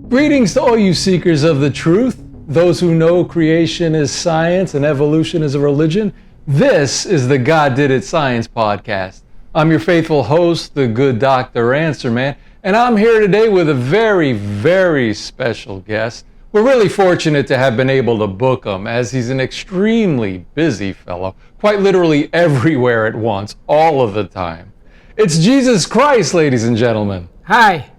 Greetings to all you seekers of the truth, those who know creation is science and evolution is a religion. This is the God Did It Science Podcast. I'm your faithful host, the good Dr. Answerman, and I'm here today with a very, very special guest. We're really fortunate to have been able to book him, as he's an extremely busy fellow, quite literally everywhere at once, all of the time. It's Jesus Christ, ladies and gentlemen. Hi.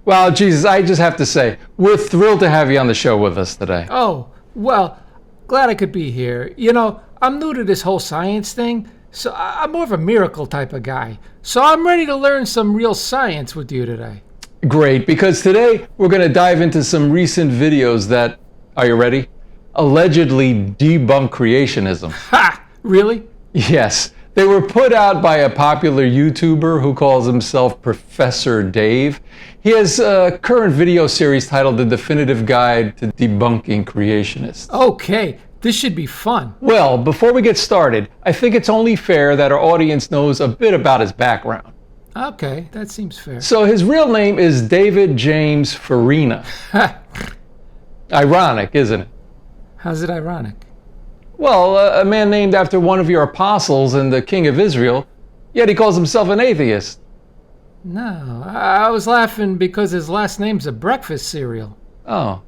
Well, Jesus, I just have to say, we're thrilled to have you on the show with us today. Oh, well, glad I could be here. You know, I'm new to this whole science thing, so I'm more of a miracle type of guy. So I'm ready to learn some real science with you today. Great, because today we're going to dive into some recent videos that, are you ready? Allegedly debunk creationism. Ha! Really? Yes. They were put out by a popular YouTuber who calls himself Professor Dave. He has a current video series titled The Definitive Guide to Debunking Creationists. Okay, this should be fun. Well, before we get started, I think it's only fair that our audience knows a bit about his background. Okay, that seems fair. So his real name is David James Farina. Ironic, isn't it? How's it ironic? Well, a man named after one of your apostles and the king of Israel, yet he calls himself an atheist. No, I was laughing because his last name's a breakfast cereal. Oh.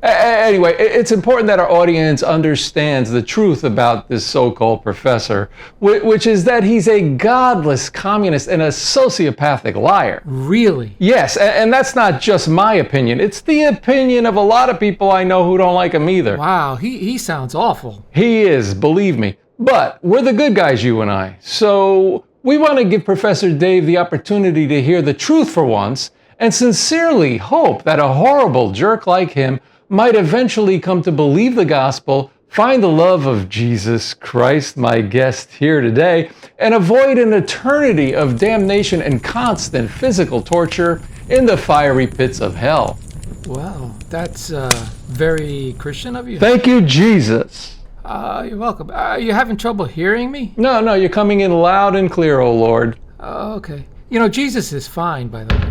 Anyway, it's important that our audience understands the truth about this so-called professor, which is that he's a godless communist and a sociopathic liar. Really? Yes, and that's not just my opinion. It's the opinion of a lot of people I know who don't like him either. Wow, he sounds awful. He is, believe me. But we're the good guys, you and I. So we want to give Professor Dave the opportunity to hear the truth for once, and sincerely hope that a horrible jerk like him might eventually come to believe the gospel, find the love of Jesus Christ, my guest here today, and avoid an eternity of damnation and constant physical torture in the fiery pits of hell. Wow, that's very Christian of you. Thank you, Jesus. You're welcome. Are you having trouble hearing me? No, you're coming in loud and clear, O Lord. Okay. You know, Jesus is fine, by the way.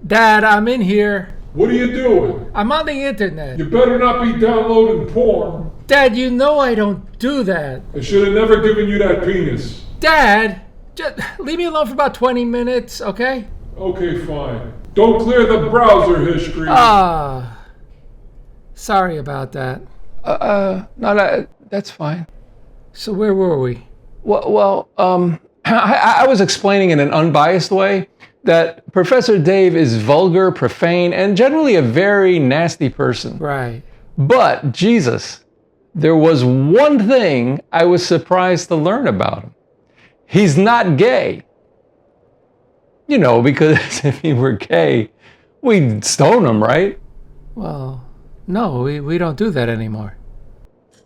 Dad, I'm in here. What are you doing? I'm on the internet. You better not be downloading porn. Dad, you know I don't do that. I should have never given you that penis. Dad, just leave me alone for about 20 minutes, okay? Okay, fine. Don't clear the browser history. Sorry about that. No, that's fine. So where were we? Well, I was explaining in an unbiased way that Professor Dave is vulgar, profane, and generally a very nasty person. Right. But, Jesus, there was one thing I was surprised to learn about him. He's not gay. You know, because if he were gay, we'd stone him, right? Well, no, we don't do that anymore.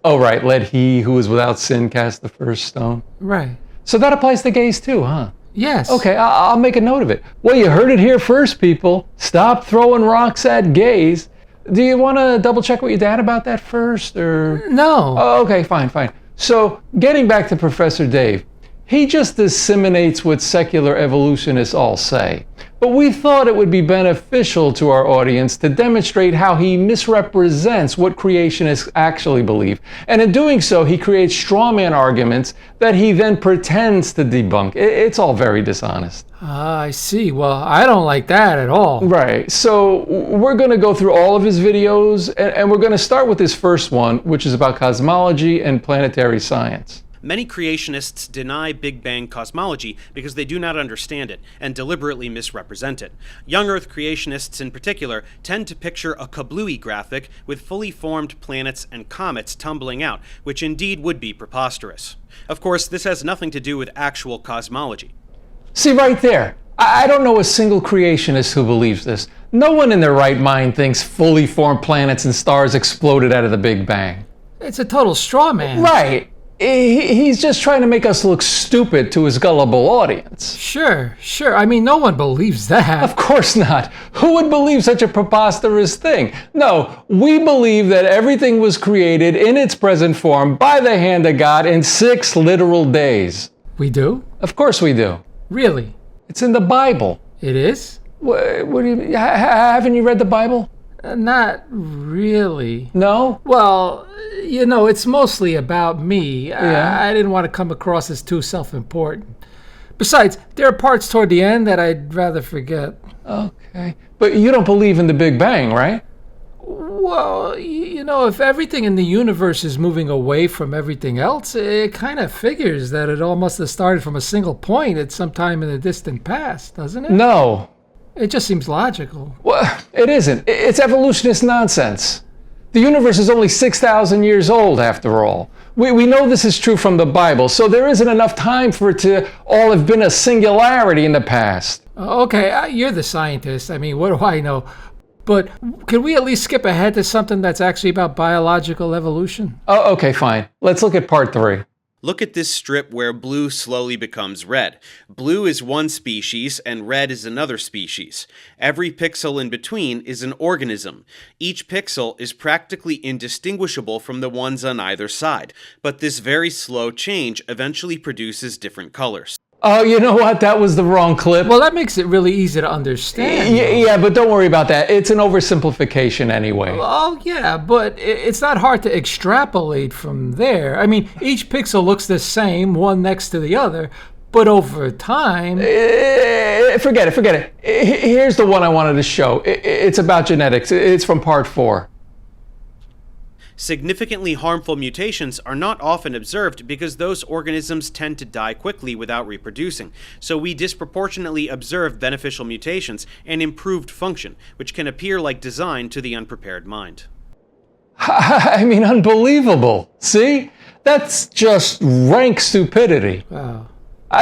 Oh, right, let he who is without sin cast the first stone. Right. So that applies to gays too, huh? Yes. Okay, I'll make a note of it. Well, you heard it here first, people. Stop throwing rocks at gays. Do you want to double check with your dad about that first, or? No. Oh, okay, fine. So, getting back to Professor Dave, he just disseminates what secular evolutionists all say. But we thought it would be beneficial to our audience to demonstrate how he misrepresents what creationists actually believe. And in doing so, he creates straw man arguments that he then pretends to debunk. It's all very dishonest. I see. Well, I don't like that at all. Right. So we're going to go through all of his videos, and we're going to start with his first one, which is about cosmology and planetary science. Many creationists deny Big Bang cosmology because they do not understand it and deliberately misrepresent it. Young Earth creationists in particular tend to picture a kablooey graphic with fully formed planets and comets tumbling out, which indeed would be preposterous. Of course, this has nothing to do with actual cosmology. See, right there. I don't know a single creationist who believes this. No one in their right mind thinks fully formed planets and stars exploded out of the Big Bang. It's a total straw man. Right. He's just trying to make us look stupid to his gullible audience. Sure. I mean, no one believes that. Of course not. Who would believe such a preposterous thing? No, we believe that everything was created in its present form by the hand of God in 6 literal days. We do? Of course we do. Really? It's in the Bible. It is? What do you mean? Haven't you read the Bible? Not really. No? Well, it's mostly about me. Yeah. I didn't want to come across as too self-important. Besides, there are parts toward the end that I'd rather forget. Okay. But you don't believe in the Big Bang, right? Well, if everything in the universe is moving away from everything else, it kind of figures that it all must have started from a single point at some time in the distant past, doesn't it? No. It just seems logical. Well, it isn't. It's evolutionist nonsense. The universe is only 6,000 years old, after all. We know this is true from the Bible, so there isn't enough time for it to all have been a singularity in the past. Okay, you're the scientist. I mean, what do I know? But can we at least skip ahead to something that's actually about biological evolution? Oh, okay, fine. Let's look at part 3. Look at this strip where blue slowly becomes red. Blue is one species and red is another species. Every pixel in between is an organism. Each pixel is practically indistinguishable from the ones on either side, but this very slow change eventually produces different colors. Oh, you know what? That was the wrong clip. Well, that makes it really easy to understand. Yeah, but don't worry about that. It's an oversimplification anyway. Oh, yeah, but it's not hard to extrapolate from there. I mean, each pixel looks the same, one next to the other, but over time... Forget it. Here's the one I wanted to show. It's about genetics. It's from part 4. Significantly harmful mutations are not often observed because those organisms tend to die quickly without reproducing, so we disproportionately observe beneficial mutations and improved function, which can appear like design to the unprepared mind. I mean, unbelievable. See? That's just rank stupidity. Wow.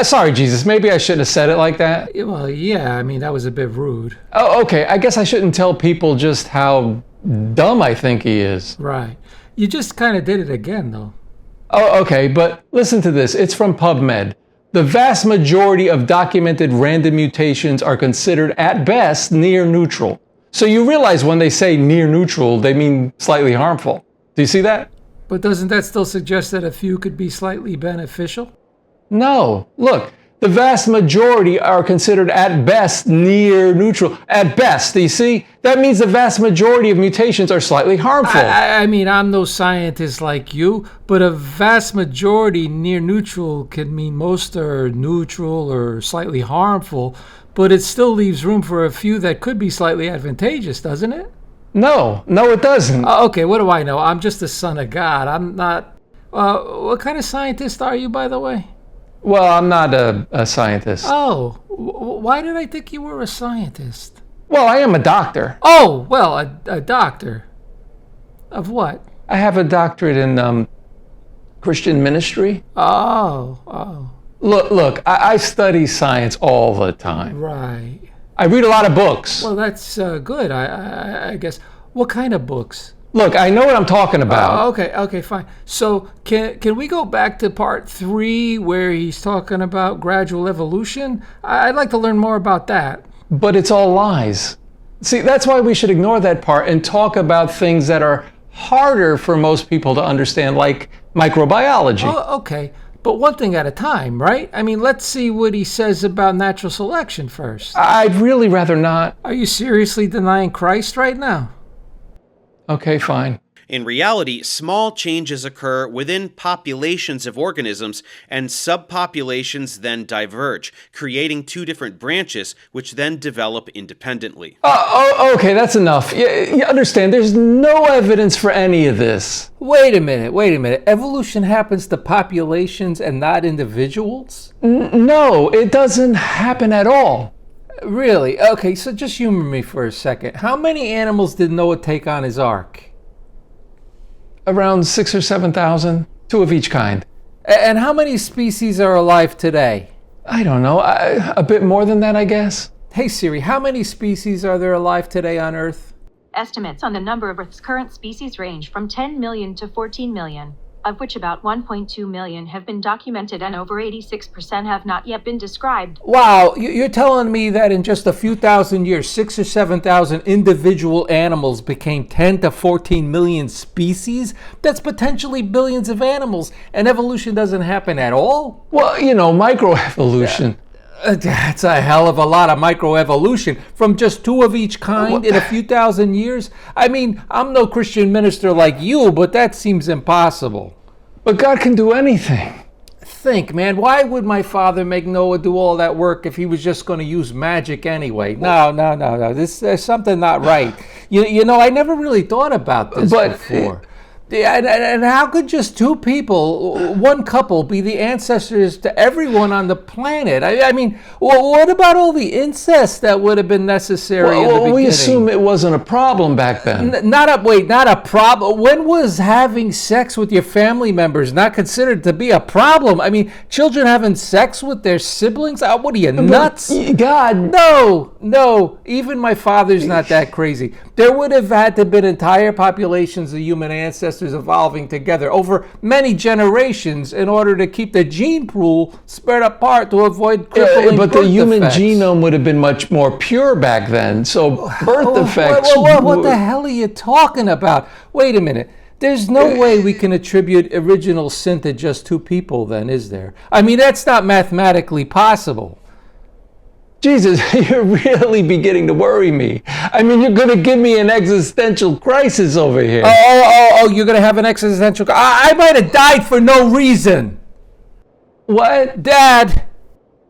Sorry, Jesus, maybe I shouldn't have said it like that. Well, yeah, I mean, that was a bit rude. Oh, okay, I guess I shouldn't tell people just how dumb I think he is. Right. You just kind of did it again, though. Oh, okay, but listen to this. It's from PubMed. The vast majority of documented random mutations are considered, at best, near neutral. So you realize when they say near neutral, they mean slightly harmful. Do you see that? But doesn't that still suggest that a few could be slightly beneficial? No. Look, the vast majority are considered at best near neutral. At best, do you see? That means the vast majority of mutations are slightly harmful. I mean, I'm no scientist like you, but a vast majority near neutral can mean most are neutral or slightly harmful, but it still leaves room for a few that could be slightly advantageous, doesn't it? No, it doesn't. Okay, what do I know? I'm just the son of God. I'm not... what kind of scientist are you, by the way? Well, I'm not a scientist. Oh, why did I think you were a scientist? Well, I am a doctor. Oh, well, a doctor. Of what? I have a doctorate in Christian ministry. Oh. Look, I study science all the time. Right. I read a lot of books. Well, that's good, I guess. What kind of books? Look, I know what I'm talking about. Okay, fine. So can we go back to part 3 where he's talking about gradual evolution? I'd like to learn more about that. But it's all lies. See, that's why we should ignore that part and talk about things that are harder for most people to understand, like microbiology. Oh, okay. But one thing at a time, right? I mean, let's see what he says about natural selection first. I'd really rather not. Are you seriously denying Christ right now? Okay, fine. In reality, small changes occur within populations of organisms, and subpopulations then diverge, creating two different branches, which then develop independently. Okay, that's enough. You understand, there's no evidence for any of this. Wait a minute. Evolution happens to populations and not individuals? No, it doesn't happen at all. Really? Okay, so just humor me for a second. How many animals did Noah take on his ark? Around 6,000 or 7,000, 2 of each kind. And how many species are alive today? I don't know, a bit more than that, I guess. Hey Siri, how many species are there alive today on Earth? Estimates on the number of Earth's current species range from 10 million to 14 million, of which about 1.2 million have been documented and over 86% have not yet been described. Wow, you're telling me that in just a few thousand years, 6,000 or 7,000 individual animals became 10 to 14 million species? That's potentially billions of animals, and evolution doesn't happen at all? Well, microevolution. That's a hell of a lot of microevolution from just two of each kind in a few thousand years. I mean, I'm no Christian minister like you, but that seems impossible. But God can do anything. Think, man, why would my father make Noah do all that work if he was just going to use magic anyway? No. There's something not right. You know, I never really thought about this before. Yeah, and how could just two people, one couple, be the ancestors to everyone on the planet? I mean, what about all the incest that would have been necessary in the beginning? We assume it wasn't a problem back then. Not a problem. When was having sex with your family members not considered to be a problem? I mean, children having sex with their siblings? What are you, nuts? God. No. Even my father's not that crazy. There would have had to have been entire populations of human ancestors evolving together over many generations in order to keep the gene pool spread apart to avoid crippling but birth the human defects. genome would have been much more pure back then, so birth defects... What the hell are you talking about? Wait a minute. There's no way we can attribute original sin to just two people then, is there? I mean, that's not mathematically possible. Jesus, you're really beginning to worry me. I mean, you're going to give me an existential crisis over here. Oh, you're going to have an existential... I might have died for no reason. What? Dad.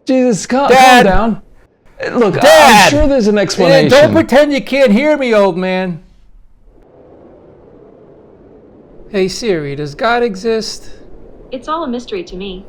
Jesus, calm Dad. down. Look, Dad. I'm sure there's an explanation. Don't pretend you can't hear me, old man. Hey, Siri, does God exist? It's all a mystery to me.